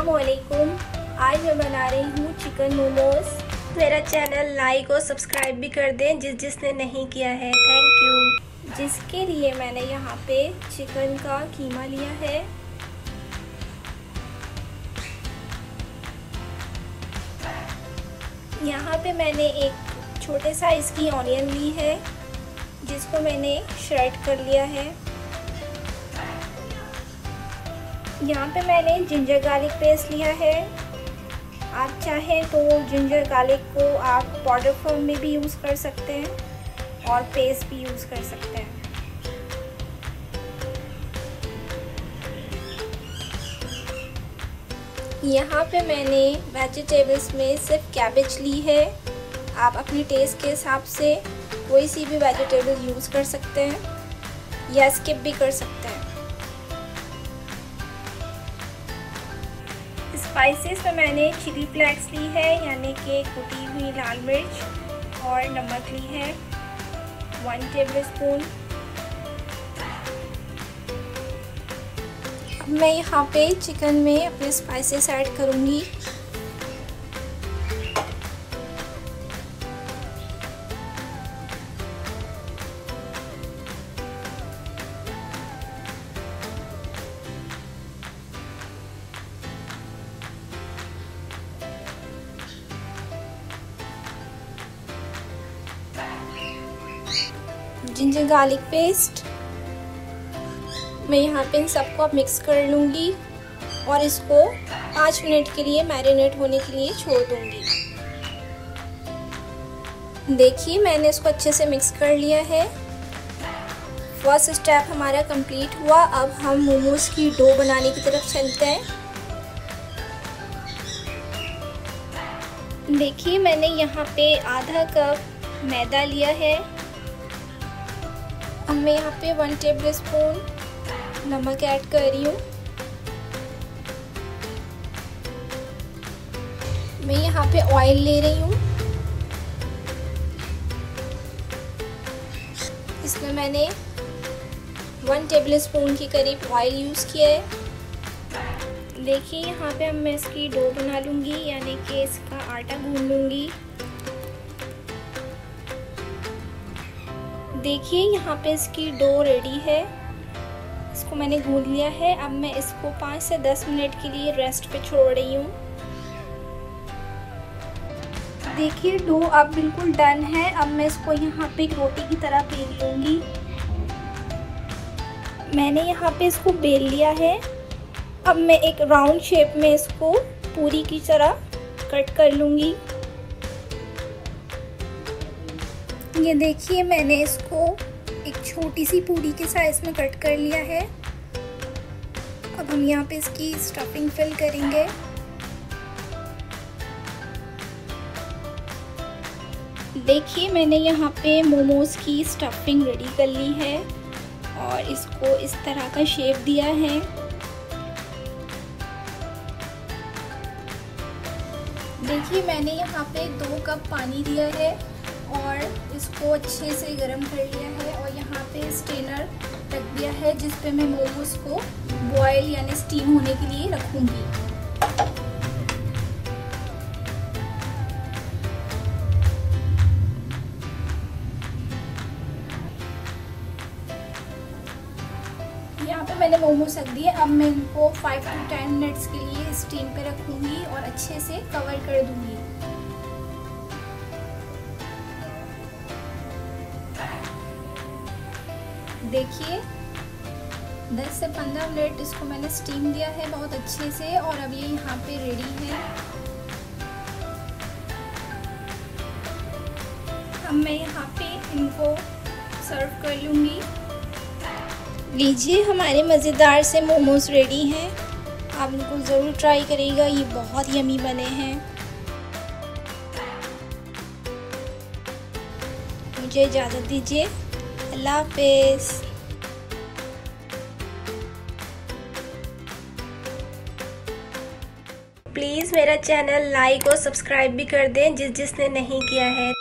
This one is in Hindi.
अस्सलामुअलैकुम। आज मैं बना रही हूँ चिकन मोमोज। मेरा चैनल लाइक और सब्सक्राइब भी कर दें जिसने नहीं किया है, थैंक यू। जिसके लिए मैंने यहाँ पे चिकन का कीमा लिया है, यहाँ पे मैंने एक छोटे साइज़ की ऑनियन ली है जिसको मैंने श्रेड कर लिया है। यहाँ पे मैंने जिंजर गार्लिक पेस्ट लिया है। आप चाहें तो जिंजर गार्लिक को आप पाउडर फॉर्म में भी यूज़ कर सकते हैं और पेस्ट भी यूज़ कर सकते हैं। यहाँ पे मैंने वेजिटेबल्स में सिर्फ कैबेज ली है। आप अपनी टेस्ट के हिसाब से कोई सी भी वेजिटेबल यूज़ कर सकते हैं या स्किप भी कर सकते हैं। स्पाइसेस में मैंने चिली फ्लेक्स ली है, यानी कि कुटी हुई लाल मिर्च, और नमक ली है 1 टेबलस्पून। अब मैं यहाँ पे चिकन में अपने स्पाइसेस ऐड करूँगी। जिंजर गार्लिक पेस्ट मैं यहाँ पे इन सबको अब मिक्स कर लूँगी और इसको 5 मिनट के लिए मैरिनेट होने के लिए छोड़ दूँगी। देखिए मैंने इसको अच्छे से मिक्स कर लिया है। फर्स्ट स्टेप हमारा कंप्लीट हुआ। अब हम मोमोज की डो बनाने की तरफ चलते हैं। देखिए मैंने यहाँ पे आधा कप मैदा लिया है। अब मैं यहाँ पे 1 टेबलस्पून नमक ऐड कर रही हूँ। मैं यहाँ पे ऑयल ले रही हूँ। इसमें मैंने 1 टेबलस्पून के करीब ऑयल यूज़ किया है। देखिए यहाँ पे अब मैं इसकी डो बना लूँगी, यानी कि इसका आटा गूंद लूँगी। देखिए यहाँ पे इसकी डो रेडी है, इसको मैंने गूंद लिया है। अब मैं इसको 5 से 10 मिनट के लिए रेस्ट पे छोड़ रही हूँ। देखिए डो अब बिल्कुल डन है। अब मैं इसको यहाँ पे एक रोटी की तरह बेल लूँगी। मैंने यहाँ पे इसको बेल लिया है। अब मैं एक राउंड शेप में इसको पूरी की तरह कट कर लूँगी। ये देखिए मैंने इसको एक छोटी सी पूरी के साइज में कट कर लिया है। अब हम यहाँ पे इसकी स्टफिंग फिल करेंगे। देखिए मैंने यहाँ पे मोमोज की स्टफिंग रेडी कर ली है और इसको इस तरह का शेप दिया है। देखिए मैंने यहाँ पे 2 कप पानी दिया है और इसको अच्छे से गर्म कर लिया है और यहाँ पे स्टेनर रख दिया है जिस पे मैं मोमोज को बॉयल यानी स्टीम होने के लिए रखूँगी। यहाँ पे मैंने मोमोज रख दिए। अब मैं इनको 5 to 10 मिनट्स के लिए स्टीम पे रखूँगी और अच्छे से कवर कर दूँगी। देखिए 10 से 15 मिनट इसको मैंने स्टीम दिया है बहुत अच्छे से और अब ये यहाँ पे रेडी है। अब मैं यहाँ पे इनको सर्व कर लूँगी। लीजिए हमारे मज़ेदार से मोमोज रेडी हैं। आप इनको ज़रूर ट्राई करिएगा, ये बहुत यमी बने हैं। मुझे इजाज़त दीजिए, अल्लाह हाफ़िज़। प्लीज़ मेरा चैनल लाइक और सब्सक्राइब भी कर दें जिसने नहीं किया है।